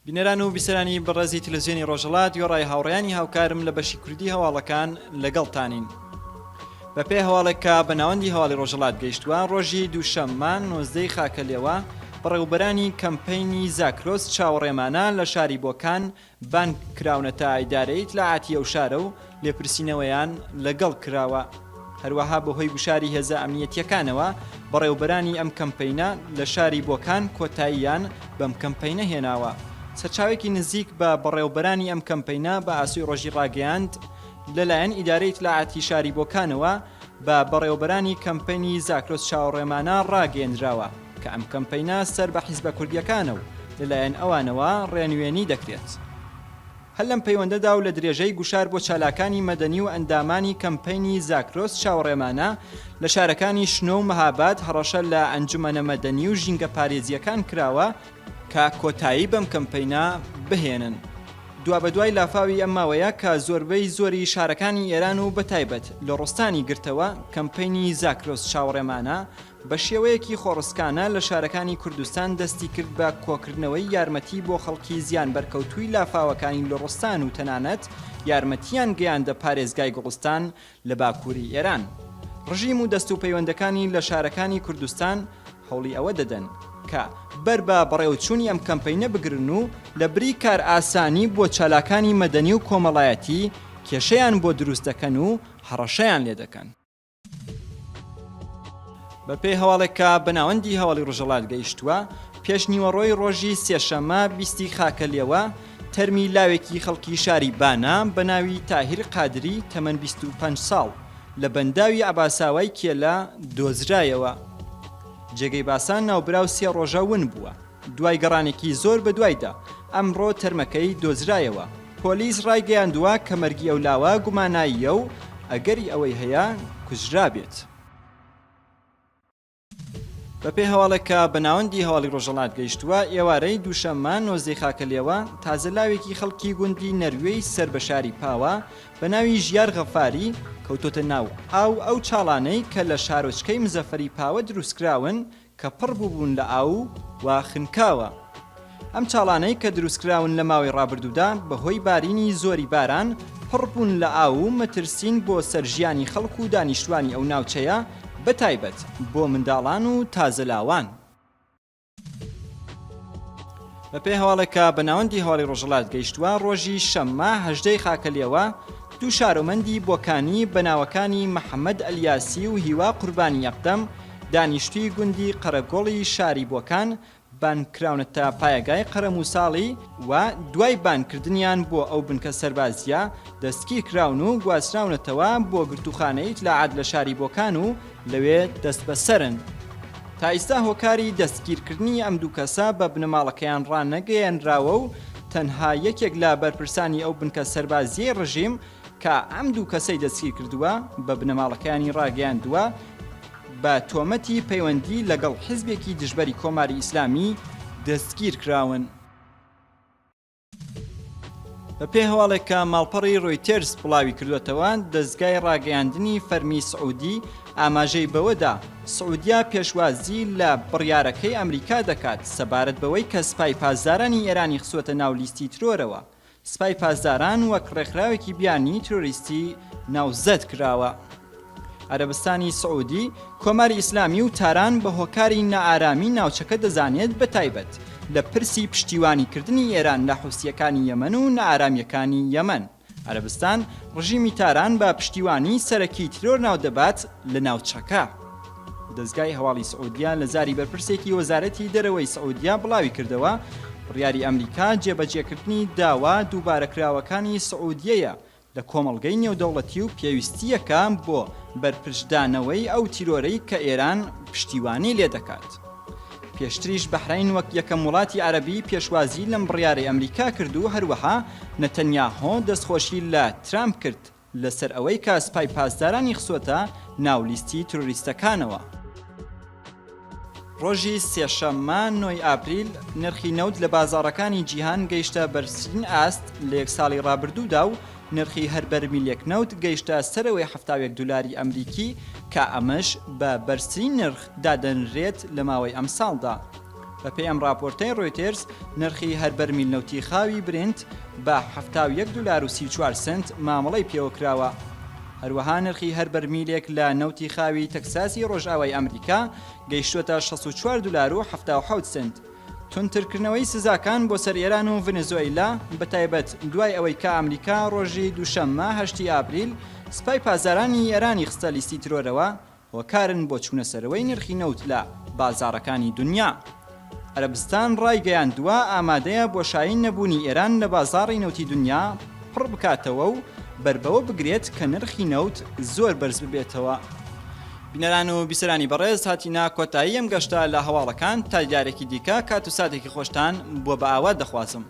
بینەران و بیسەرانی بەڕێزی تەلەڤیزیۆنی ڕۆژهەڵات گۆڕای هاوڕێیانی هاوکارم لە بەشی کوردی هەواڵەکان لەگەڵتانین. بە پێی هەواڵێکە بە ناوەندی هەواڵی ڕۆژهەڵات گەیشتووە ڕۆژی دووشەممان 19 خاکەلێوە بەڕێوەبەرانی کەمپەینی زاکرۆس چاوەڕێمانە لە شاری بۆکان بان کراونەتە ئایدارەی ئیتلاعاتی ئەو شارە و لێپرسینەوەیان لەگەڵ کراوە. هەروەها بەهۆی گوشاری هێزە ئەمنیەتیەکانەوە بەڕێوەبەرانی ئەم کەمپەینە لە شاری بۆکان کۆتاییان بەم کەمپەینە هێناوە. سەرچاوێکی نزیک بە بەڕێوەبەرانی ئەم کەمپەینە بە ئاسووی ڕۆژی ڕاگەیاند لەلایەن ئیدارەی ئیتلاعاتی شاری بۆکانەوە بە بەڕێوەبەرانی کەمپەینی زاکرۆس چاوەڕێمانە ڕاگەیەندراوە کە ئەم کەمپەینە سەر بە حیزبە کوردیەکانە و لەلایەن ئەوانەوە ڕێنوێنی دەکرێت. هەر لەم پەیوەندەدا و لە درێژەی گوشار بۆ چالاکانی مەدەنی و ئەندامانی کەمپەینی زاکرۆس چاوەڕێمانە لە شارەکانی شنۆ و مەهاباد هەڕەشە لە ئەنجومەنە مەدەنی و ژینگە پارێزیەکان کراوە کە کۆتایی بەم کەمپەینە بهێنن. دوا بە دوای لافاوی ئەم ماوەیە کە زۆربەی زۆری شارەکانی ئێران و بەتایبەت لە ڕۆستانی گرتەوە کەمپەینی زاکرۆس چاوەڕێمانە بە شێوەیەکی خۆڕسکانە لە شارەکانی کوردستان دەستی کرد بە کۆکردنەوەی یارمەتی بۆ خەڵکی زیان بەرکەوتووی لافاوەکانی لە ڕۆستان و تەنانەت یارمەتیان گەیاندە پارێزگای گوڵستان لە باکووری ئێران. ڕژیم و دەست و پەیوەندەکانی لە شارەکانی کوردستان هەوڵی ئەوە دەدەن کە بەر بە بەڕێوەچوونی ئەم کەمپەینە بگرن و لە بری کار ئاسانی بۆ چالاکانی مەدەنی و کۆمەڵایەتی کێشەیان بۆ دروست دەکەن و هەڕەشەیان لێ دەکەن. بە پێی هەواڵێکە بەناوەندی هەواڵی ڕۆژهەڵات گەیشتووە پێشنیوەڕۆی ڕۆژی سێشەممە 20 خاکەلێوە تەرمی لاوێکی خەڵکی شاری بانە بە ناوی تاهیر قادری تەمەن 25 ساڵ لە بەنداوی عەباساوای کێلە دۆزرایەوە. جێگەی باسان ناوبراو 3 ڕۆژە ون بووە. دوای گەڕانێکی زۆر بە دوایدا ئەمڕۆ تەرمەکەی دۆزرایەوە. پۆلیس ڕایگەیاندووە کە مەرگی ئەو لاوە گوماناییە و ئەگەری ئەوەی هەیە کوژرا بێت. بە پێی هەواڵێکە بە ناوەندی هەواڵی ڕۆژهەڵات گەیشتووە ئێوارەی دووشەممان 19 خاکەلێوە تازە لاوێکی خەڵکی گوندی نەروێی سەر بە شاری پاوە بە ناوی ژیار غەفاری کەوتۆتە ناو ئاو چاڵانەی کە لە شارۆچکەی مزەفەری پاوە دروستکراون کە پڕ بووبوون لە ئاو و خنکاوە. ئەم چاڵانەی کە دروستکراون لە ماوەی ڕابردوودا بەهۆی بارینی زۆری باران پڕ بوون لە ئاو و مەترسین بۆ سەرژیانی خەڵک و دانیشتوانی ئەو ناوچەیە بەتایبەت بۆ منداڵان و تازەلاوان. بە پێی هەواڵێکە بە ناوەندی هەواڵی ڕۆژهەڵات گەیشتووە ڕۆژی شەممە 18 خاکەلێوە دوو شارۆمەندی بۆکانی بەناوەکانی محەممەد ئەلیاسی و هیوا قوربانی یەقدەم دانیشتووی گوندی قەرەگۆڵی شاری بۆکان بانکراونەتە پایەگای قەرەموساڵی و دوای بانکردنیان بۆ ئەو بنکە سەربازیە دەستگیر کراون و گواستراونەتەوە بۆ گرتوخانەی ئیتلاعات لە شاری بۆکان و لەوێ دەست بەسەرن. تا ئێستا هۆکاری دەستگیرکردنی ئەم دوو کەسە بە بنەماڵەکەیان ڕانەگەیەنراوە و تەنها یەکێک لە بەرپرسانی ئەو بنکە سەربازیەی ڕژیم کە ئەم دوو کەسەی دەستگیر کردووە بە بنەماڵەکانی ڕاگەیاندووە بە تۆمەتی پەیوەندی لەگەڵ حیزبێکی دژبەری کۆماری ئیسلامی دەستگیر کراون. بە پێی هەواڵێکە ماڵپەڕی ڕۆیتێرس بڵاوی کردوێتەوە دەستگای ڕاگەیاندنی فەرمی سعودی ئاماژەی بەوەدا سعودیا پێشوازی لە بڕیارەکەی ئەمریکا دەکات سەبارەت بەوەی کە سپای پاسدارانی ئێرانی خسوەتە ناو لیستی ترۆرەوە. سپای پاسداران وەک ڕێکخراوێکی بیانی تۆریستی ناوزەت کراوە. عەرەبستانی سعودی کۆماری ئیسلامی و تاران بە هۆکاری نەئارامی ناوچەکە دەزانێت بەتایبەت لە پرسی پشتیوانیکردنی ئێران لە حوسیەکانی یەمەن و نەئارامیەکانی یەمەن. عەرەبستان ڕژیمی تاران بە پشتیوانی سەرەکی ترۆر ناودەبات لە ناوچەکە. دەستگای هەواڵی سعودیا لە زاری بەرپرسێکی وەزارەتی دەرەوەی سعودیا بڵاوی کردەوە بڕیاری ئەمریکا جێبەجێکردنی داوا دووبارەکراوەکانی سعودیەیە لە کۆمەڵگەی نێودەوڵەتی و پێویستیەکە بۆ بەرپشتدانەوەی ئەو تیرۆرەی کە ئێران پشتیوانی لێ دەکات. پێشتریش بەحرین وەک یەکەم وڵاتی عەرەبی پێشوازی لەم بڕیارەی ئەمریکا کرد و هەروەها نەتەنیاهۆ دەستخۆشی لە ترامپ کرد لەسەر ئەوەی کە سپای پاسدارانی خسوەتە ناو لیستی تۆریستەکانەوە. ڕۆژی سێشەممە 9 ئاپریل نرخی نەوت لە بازاڕەکانی جیهان گەیشتە بەرزترین ئاست لە یەک ساڵی ڕابردوودا و نرخی هەر بەرمیلێک نەوت گەیشتە سەرەوەی 70 دولاری ئەمریکی کە ئەمەش بە بەرزترین نرخ دادەنرێت لە ماوەی ئەم ساڵدا. بەپێی ئەم راپۆرتەی ڕۆیتێرز نرخی هەر بەرمیل نەوتی خاوی برنت بە 71 دلار و 34 سنت مامەڵەی پێوەکراوە. هەروەها نرخی هەر بەرمیلێک لە نەوتی خاوی تەکساسی ڕۆژئاوای ئەمریکا گەیشتوتە 64 دلار و 77 سنت. تونترکردنەوەی سزاکان بۆ سەر ئێران و ڤنزوئیلا بەتایبەت دوای ئەوەی کە ئەمریکا ڕۆژی دووشەممە 8 ئابریل سپای پازارانی ئێرانی خستە لیستی ترۆرەوە هۆکارن بۆ چوونە سەرەوەی نرخی نەوت لە بازاڕەکانی دنیا. عەرەبستان ڕایگەیاندووە ئامادەیە بۆ شاین نەبوونی ئێران لە بازاڕی نەوتی دنیا پڕ بکاتەوە و بەربەوە بگرێت کە نرخی نەوت زۆر بەرز ببێتەوە. بینەران و بیسەرانی بەڕێز هاتینا کۆتایی ئەم گەشتە لە هەواڵەکان تا دیارێکی دیکە کات و ساتێکی خۆشتان بۆ بە ئاوا دەخوازم.